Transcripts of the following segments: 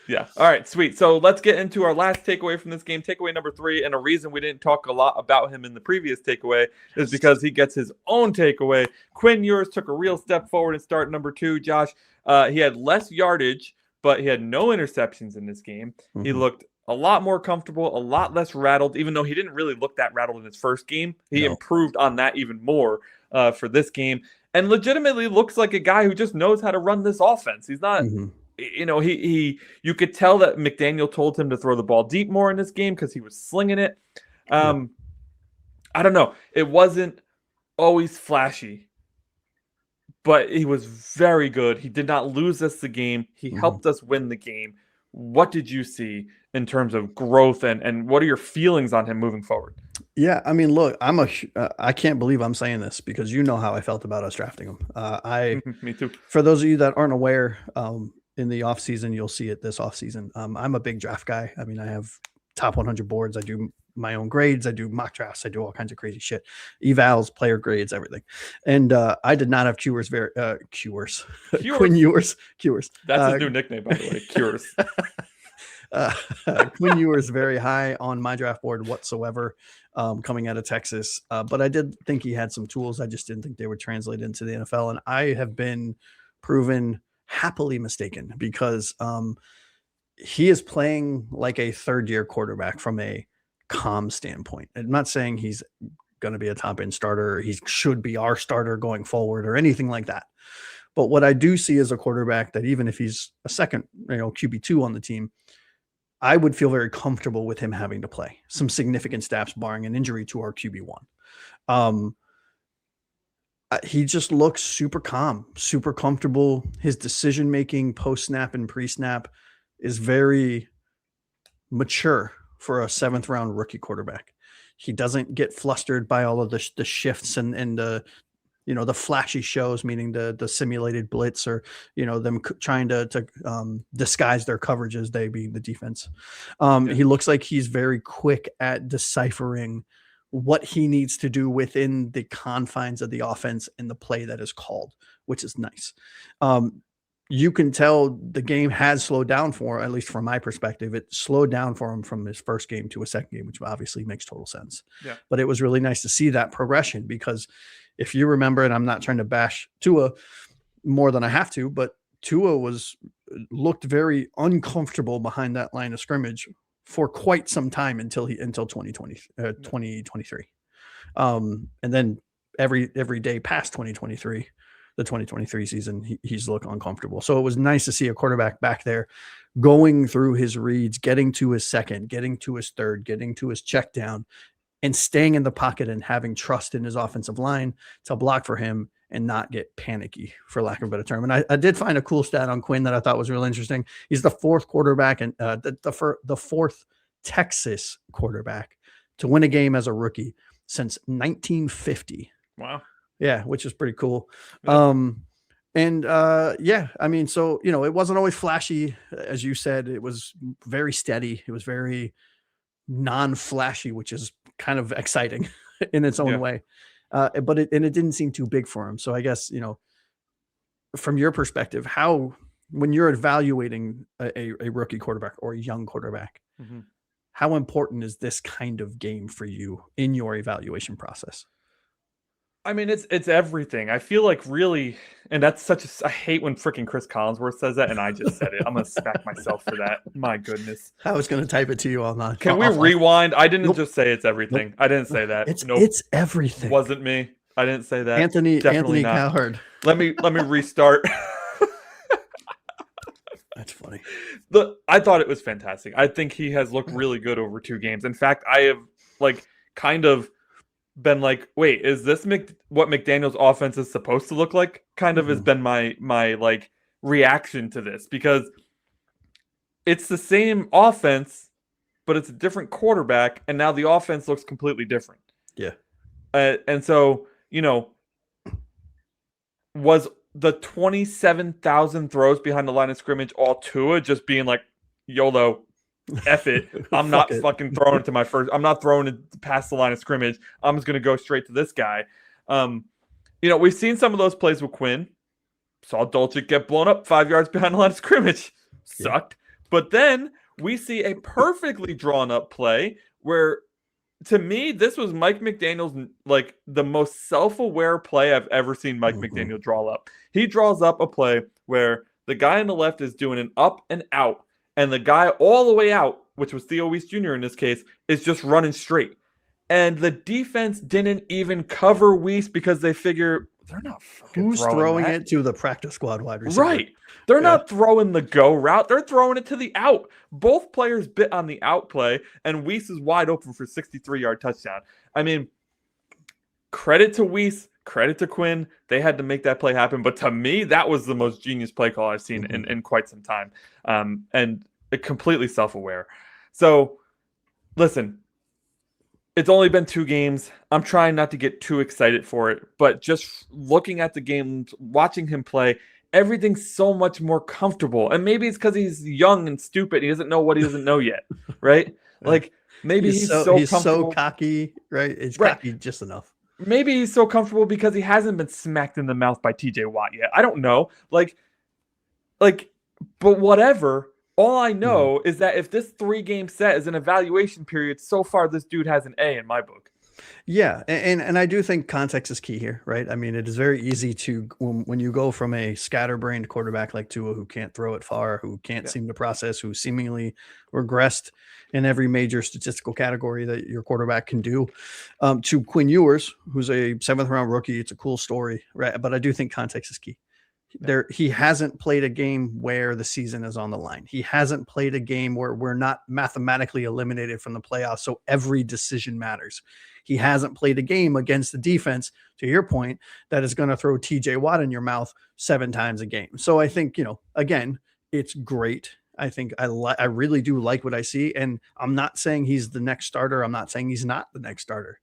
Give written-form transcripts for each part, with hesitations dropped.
Yeah. All right, sweet. So let's get into our last takeaway from this game. Takeaway number 3, and a reason we didn't talk a lot about him in the previous takeaway is because he gets his own takeaway. Quinn Ewers took a real step forward in start number 2. Josh, he had less yardage, but he had no interceptions in this game. Mm-hmm. He looked a lot more comfortable, a lot less rattled, even though he didn't really look that rattled in his first game. He improved on that even more for this game, and legitimately looks like a guy who just knows how to run this offense. He's not... Mm-hmm. You know, you could tell that McDaniel told him to throw the ball deep more in this game because he was slinging it. I don't know. It wasn't always flashy, but he was very good. He did not lose us the game. He helped us win the game. What did you see in terms of growth, and what are your feelings on him moving forward? Yeah, I mean, look, I can't believe I'm saying this because you know how I felt about us drafting him. Me too. For those of you that aren't aware, in the off season, you'll see it this off season. I'm a big draft guy. I mean, I have top 100 boards. I do my own grades. I do mock drafts. I do all kinds of crazy shit, evals, player grades, everything. And I did not have Quinn Ewers. That's his new nickname, by the way. Cures. Quinn Ewers very high on my draft board whatsoever, coming out of Texas. But I did think he had some tools. I just didn't think they would translate into the NFL. And I have been proven happily mistaken because he is playing like a third-year quarterback from a comm standpoint. I'm not saying he's going to be a top-end starter. He should be our starter going forward or anything like that. But what I do see is a quarterback that even if he's a second, QB2 on the team, I would feel very comfortable with him having to play some significant snaps, barring an injury to our QB1. He just looks super calm, super comfortable. His decision-making post-snap and pre-snap is very mature for a 7th-round rookie quarterback. He doesn't get flustered by all of the shifts and the flashy shows, meaning the simulated blitz or, them trying to disguise their coverages, they being the defense. He looks like he's very quick at deciphering what he needs to do within the confines of the offense and the play that is called, which is nice. You can tell the game has slowed down for, at least from my perspective, it slowed down for him from his first game to a second game, which obviously makes total sense. Yeah. But it was really nice to see that progression because if you remember, and I'm not trying to bash Tua more than I have to, but Tua looked very uncomfortable behind that line of scrimmage for quite some time until 2023. And then every day past 2023, the 2023 season, he's looked uncomfortable. So it was nice to see a quarterback back there going through his reads, getting to his second, getting to his third, getting to his check down, and staying in the pocket and having trust in his offensive line to block for him and not get panicky, for lack of a better term. And I did find a cool stat on Quinn that I thought was real interesting. He's the 4th quarterback and the 4th Texas quarterback to win a game as a rookie since 1950. Wow. Yeah, which is pretty cool. Yeah. I mean, so, it wasn't always flashy. As you said, it was very steady. It was very non-flashy, which is kind of exciting in its own way. But it didn't seem too big for him. So I guess, from your perspective, when you're evaluating a rookie quarterback or a young quarterback, how important is this kind of game for you in your evaluation process? I mean, it's everything. I feel like really, and that's I hate when freaking Chris Collinsworth says that, and I just said it. I'm going to smack myself for that. My goodness. I was going to type it to you on that. Can we rewind? I didn't just say it's everything. Nope. I didn't say that. It's everything. It wasn't me. I didn't say that. Anthony Cowherd. Let me restart. That's funny. I thought it was fantastic. I think he has looked really good over 2 games. In fact, I have kind of been like, wait, is this what McDaniel's offense is supposed to look like? Kind of has been my reaction to this, because it's the same offense, but it's a different quarterback, and now the offense looks completely different. Yeah. And so, was the 27,000 throws behind the line of scrimmage all Tua just being like, YOLO, F it. I'm not fucking throwing it to my first. I'm not throwing it past the line of scrimmage. I'm just going to go straight to this guy. We've seen some of those plays with Quinn. Saw Dolchik get blown up 5 yards behind the line of scrimmage. Sucked. But then we see a perfectly drawn up play where, to me, this was Mike McDaniel's like the most self-aware play I've ever seen Mike McDaniel draw up. He draws up a play where the guy on the left is doing an up and out, and the guy all the way out, which was Theo Weiss Jr. in this case, is just running straight. And the defense didn't even cover Weiss because they figure they're not fucking Who's throwing that. it to the practice squad wide receiver? Right. They're not throwing the go route. They're throwing it to the out. Both players bit on the out play, and Weiss is wide open for 63-yard touchdown. I mean, credit to Weiss, credit to Quinn. They had to make that play happen. But to me, that was the most genius play call I've seen in quite some time. And completely self-aware. So, listen, it's only been 2 games. I'm trying not to get too excited for it. But just looking at the games, watching him play, everything's so much more comfortable. And maybe it's because he's young and stupid. He doesn't know what he doesn't know yet, right? Like, maybe he's so cocky, right? He's cocky just enough. Maybe he's so comfortable because he hasn't been smacked in the mouth by TJ Watt yet. I don't know. Like, but whatever. All I know is that if this 3-game set is an evaluation period, so far this dude has an A in my book. Yeah, and I do think context is key here, right? I mean, it is very easy to, when you go from a scatterbrained quarterback like Tua, who can't throw it far, who can't seem to process, who seemingly regressed in every major statistical category that your quarterback can do, to Quinn Ewers, who's a 7th-round rookie. It's a cool story, right? But I do think context is key. He hasn't played a game where the season is on the line. He hasn't played a game where we're not mathematically eliminated from the playoffs, so every decision matters. He hasn't played a game against the defense, to your point, that is going to throw TJ Watt in your mouth 7 times a game. So I think, again, it's great. I think I really do like what I see. And I'm not saying he's the next starter. I'm not saying he's not the next starter.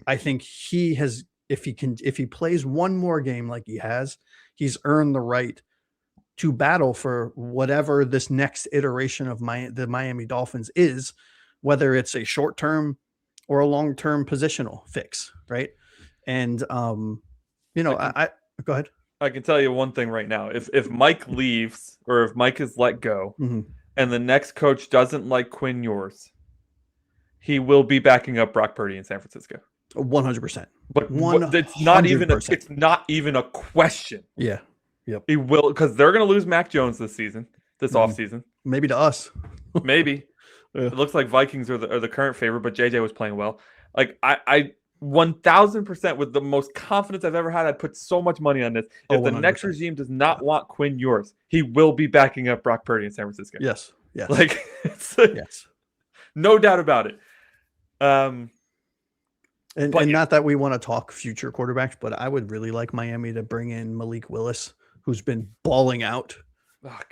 I think he has, if he plays one more game like he has, he's earned the right to battle for whatever this next iteration of the Miami Dolphins is, whether it's a short-term or a long-term positional fix, right? And go ahead. I can tell you one thing right now. If Mike leaves or if Mike is let go and the next coach doesn't like Quinn Ewers, he will be backing up Brock Purdy in San Francisco. 100%. But 100%. It's not even a question. Yeah. Yep. He will, because they're going to lose Mac Jones this offseason. Maybe to us. Maybe. Yeah. It looks like Vikings are the current favorite, but JJ was playing well. Like, I 1,000% with the most confidence I've ever had, I'd put so much money on this. If the next regime does not want Quinn Ewers, he will be backing up Brock Purdy in San Francisco. Yes. Like, yes. No doubt about it. And not that we want to talk future quarterbacks, but I would really like Miami to bring in Malik Willis, who's been balling out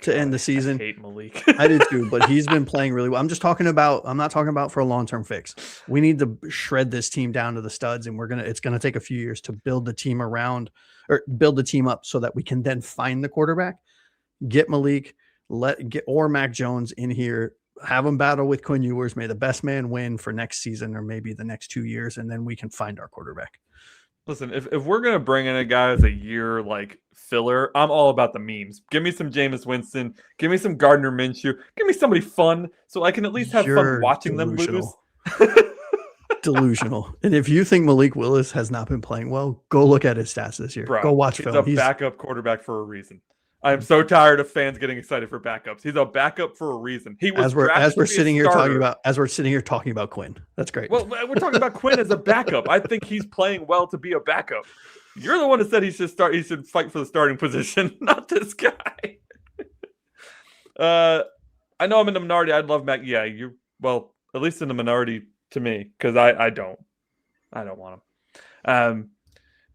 to end the season. I hate Malik. I did too, but he's been playing really well. I'm not talking about for a long-term fix. We need to shred this team down to the studs, and it's going to take a few years to build the team up so that we can then find the quarterback, get Malik, or Mac Jones in here, have them battle with Quinn Ewers, may the best man win for next season or maybe the next 2 years, and then we can find our quarterback. Listen, if we're going to bring in a guy as a year like filler, I'm all about the memes. Give me some Jameis Winston. Give me some Gardner Minshew. Give me somebody fun so I can at least have fun watching them lose. Delusional. And if you think Malik Willis has not been playing well, go look at his stats this year. Bro, go watch film. He's a backup quarterback for a reason. I'm so tired of fans getting excited for backups. He's a backup for a reason. He was as we're sitting here talking about Quinn. That's great. Well, we're talking about Quinn as a backup. I think he's playing well to be a backup. You're the one that said he should start. He should fight for the starting position, not this guy. I know I'm in the minority. I'd love Mac. Yeah, at least in the minority to me, because I don't want him.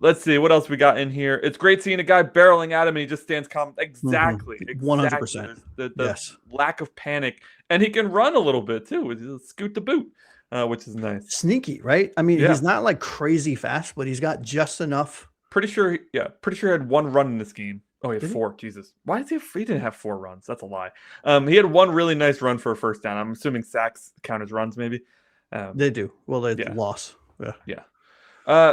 Let's see what else we got in here. It's great seeing a guy barreling at him and he just stands calm. Exactly. 100%. The lack of panic. And he can run a little bit too. He'll scoot the boot, which is nice. Sneaky, right? I mean, he's not like crazy fast, but he's got just enough. Pretty sure he had 1 run in this game. Oh, he had 4. Jesus. Why does he didn't have 4 runs? That's a lie. He had 1 really nice run for a first down. I'm assuming sacks count as runs, maybe. They do. Well, they loss. Yeah.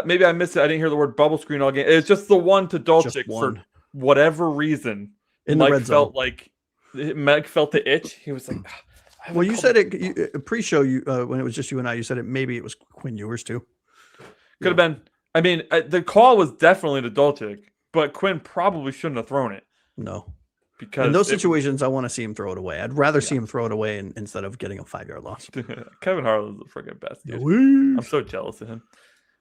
Maybe I missed it. I didn't hear the word bubble screen all game. It's just the one to Dolchik for whatever reason. In the red zone. Felt like Meg felt the itch. He was like, Well, you said it pre-show. You when it was just you and I, you said maybe it was Quinn Ewers too. Could have been. I mean, the call was definitely to Dolchik, but Quinn probably shouldn't have thrown it. No, because in those situations, I want to see him throw it away. I'd rather see him throw it away instead of getting a 5-yard loss. Kevin Harlan's the freaking best, dude. I'm so jealous of him.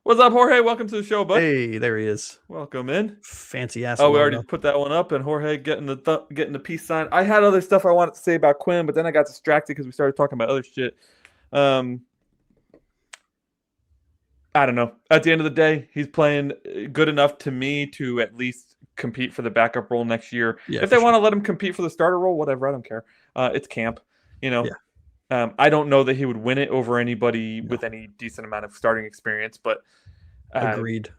What's up, Jorge? Welcome to the show, bud. Hey, there he is. Welcome in. Fancy ass. Oh, we already put that one up, and Jorge getting the peace sign. I had other stuff I wanted to say about Quinn, but then I got distracted because we started talking about other shit. I don't know. At the end of the day, he's playing good enough to me to at least compete for the backup role next year. Yeah, if they want to let him compete for the starter role, whatever, I don't care. It's camp, you know. Yeah. I don't know that he would win it over anybody with any decent amount of starting experience, but agreed.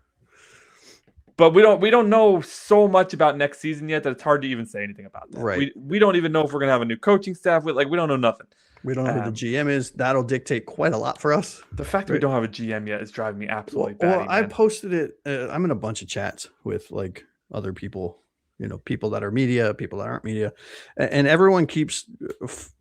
But we don't know so much about next season yet that it's hard to even say anything about that. Right. We don't even know if we're gonna have a new coaching staff. We don't know nothing. We don't know who the GM is. That'll dictate quite a lot for us. The fact that we don't have a GM yet is driving me absolutely batty. Well, I posted it. I'm in a bunch of chats with like other people, people that are media, people that aren't media, and everyone keeps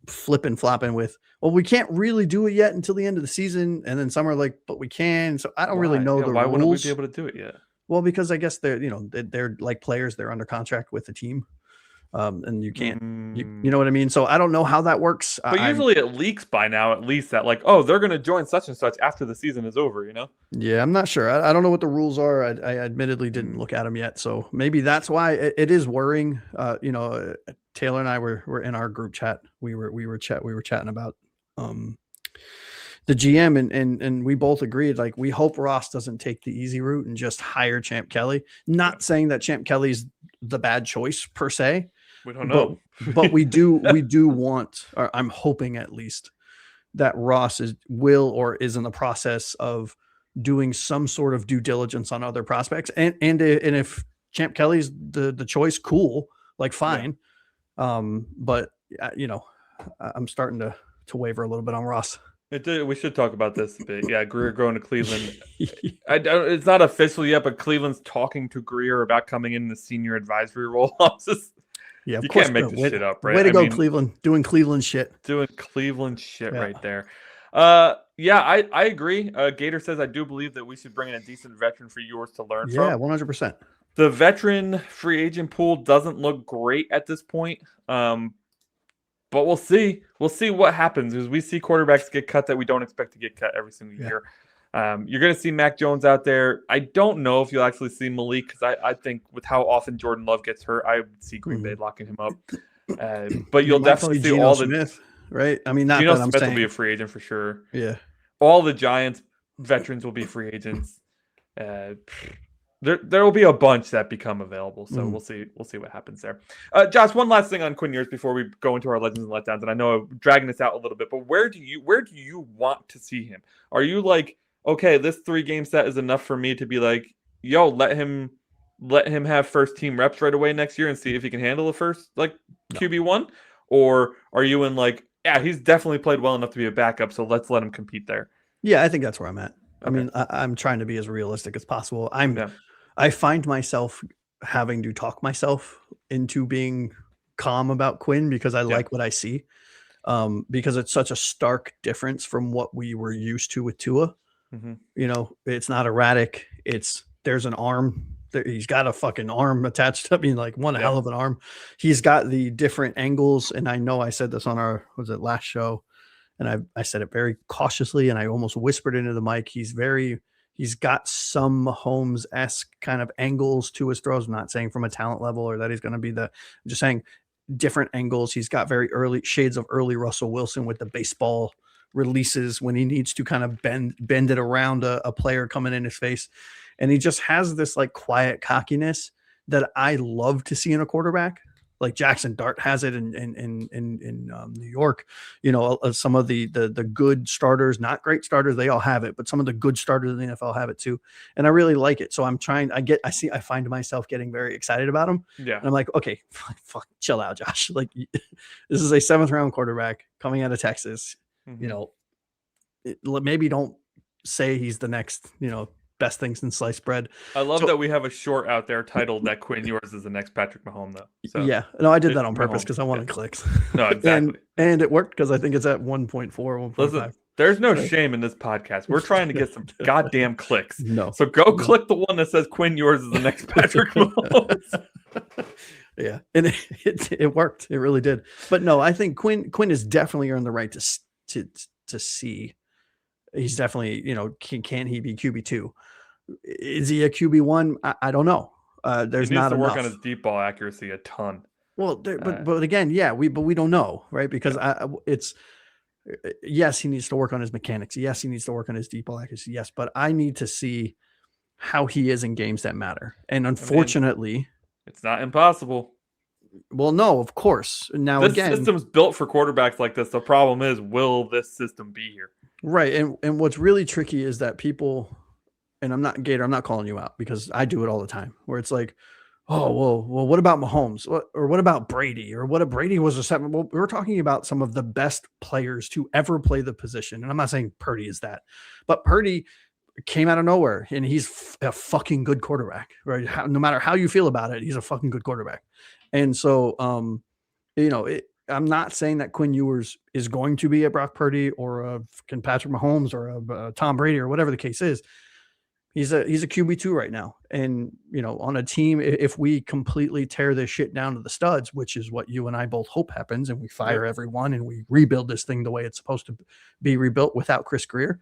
flopping with, well, we can't really do it yet until the end of the season. And then some are like, but we can. So I don't really know the why rules. wouldn't we be able to do it yet? Well, because I guess they're like players. They're under contract with the team. And you can't, you know what I mean? So I don't know how that works. But usually it leaks by now, at least that like, oh, they're going to join such and such after the season is over, Yeah, I'm not sure. I don't know what the rules are. I admittedly didn't look at them yet. So maybe that's why it is worrying. Taylor and I were in our group chat. We were chatting about the GM and we both agreed, like, we hope Ross doesn't take the easy route and just hire Champ Kelly. Not saying that Champ Kelly's the bad choice per se. We don't know, but we do want, or I'm hoping at least, that Ross will or is in the process of doing some sort of due diligence on other prospects, and if Champ Kelly's the choice, cool, like fine. Yeah. But I'm starting to waver a little bit on Ross. We should talk about this a bit. Yeah, Greer going to Cleveland. It's not official yet, but Cleveland's talking to Greer about coming in the senior advisory role. Yeah, you can't make this shit up, right? Way to go, Cleveland. Doing Cleveland shit. Right there. Yeah, I agree. Gator says, I do believe that we should bring in a decent veteran for yours to learn from. Yeah, 100%. The veteran free agent pool doesn't look great at this point. But we'll see. We'll see what happens, because we see quarterbacks get cut that we don't expect to get cut every single year. You're going to see Mac Jones out there. I don't know if you'll actually see Malik, because I think with how often Jordan Love gets hurt, I would see Green Bay locking him up. But you'll definitely see all Smith, right? I mean, not Geno that I'm Smith saying will be a free agent for sure. Yeah. All the Giants veterans will be free agents. There will be a bunch that become available, so we'll see what happens there. Josh, one last thing on Quinn Ewers before we go into our legends and letdowns, and I know I'm dragging this out a little bit, but where do you want to see him? Are you like, okay, this 3-game set is enough for me to be like, yo, let him have first team reps right away next year and see if he can handle the first QB1? Or are you in like, yeah, he's definitely played well enough to be a backup, so let's let him compete there? Yeah, I think that's where I'm at. Okay. I mean, I'm trying to be as realistic as possible. I find myself having to talk myself into being calm about Quinn because I like what I see. Because it's such a stark difference from what we were used to with Tua. Mm-hmm. It's not erratic. There's an arm. He's got a fucking arm attached. I mean, like one hell of an arm. He's got the different angles. And I know I said this on our, last show? And I said it very cautiously and I almost whispered into the mic. He's got some Mahomes-esque kind of angles to his throws. I'm not saying from a talent level or that he's going to be I'm just saying different angles. He's got very early shades of early Russell Wilson with the baseball releases when he needs to kind of bend it around a player coming in his face. And he just has this like quiet cockiness that I love to see in a quarterback. Like Jackson Dart has it in New York. Some of the good starters, not great starters, they all have it, but some of the good starters in the NFL have it too. And I really like it. So I find myself getting very excited about him. Yeah. And I'm like, okay, fuck, chill out, Josh. Like this is a 7th round quarterback coming out of Texas. Mm-hmm. Maybe don't say he's the next, best things in sliced bread. I love that we have a short out there titled that Quinn Ewers is the next Patrick Mahomes, though. So yeah, no, I did that on Mahomes, purpose because I wanted yeah. clicks. No, exactly. and it worked because I think it's at 1.4, 1.5. Listen, there's no shame in this podcast. We're trying to get some goddamn clicks. No. So go click the one that says Quinn Ewers is the next Patrick Mahomes. Yeah, and it worked. It really did. But no, I think Quinn has definitely earned the right to see. He's definitely, can he be QB2? Is he a QB1? I don't know. There's he needs not to enough. work on his deep ball accuracy a ton. Well, but again, yeah, we don't know, right? Because yes, he needs to work on his mechanics. Yes, he needs to work on his deep ball accuracy. Yes, but I need to see how he is in games that matter. And unfortunately, it's not impossible. Well, no, of course. Now this again, system's built for quarterbacks like this. The problem is, will this system be here? Right. And what's really tricky is that people, and I'm not calling you out because I do it all the time, where it's like, oh, well, what about Mahomes? Or what about Brady? Or what if Brady was a 7? Well, we're talking about some of the best players to ever play the position. And I'm not saying Purdy is that, but Purdy came out of nowhere and he's a fucking good quarterback, right? No matter how you feel about it, he's a fucking good quarterback. And so, I'm not saying that Quinn Ewers is going to be a Brock Purdy or a Patrick Mahomes or a Tom Brady or whatever the case is. He's a QB2 right now. And, on a team, if we completely tear this shit down to the studs, which is what you and I both hope happens, and we fire everyone and we rebuild this thing the way it's supposed to be rebuilt without Chris Greer,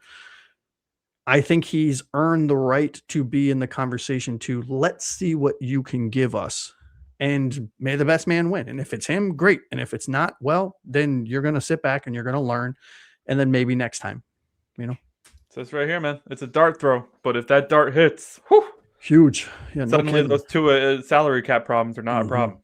I think he's earned the right to be in the conversation to let's see what you can give us. And may the best man win. And if it's him, great. And if it's not, well, then you're going to sit back and you're going to learn. And then maybe next time, So it's right here, man. It's a dart throw. But if that dart hits, whew, huge. Yeah, suddenly those two salary cap problems are not a problem.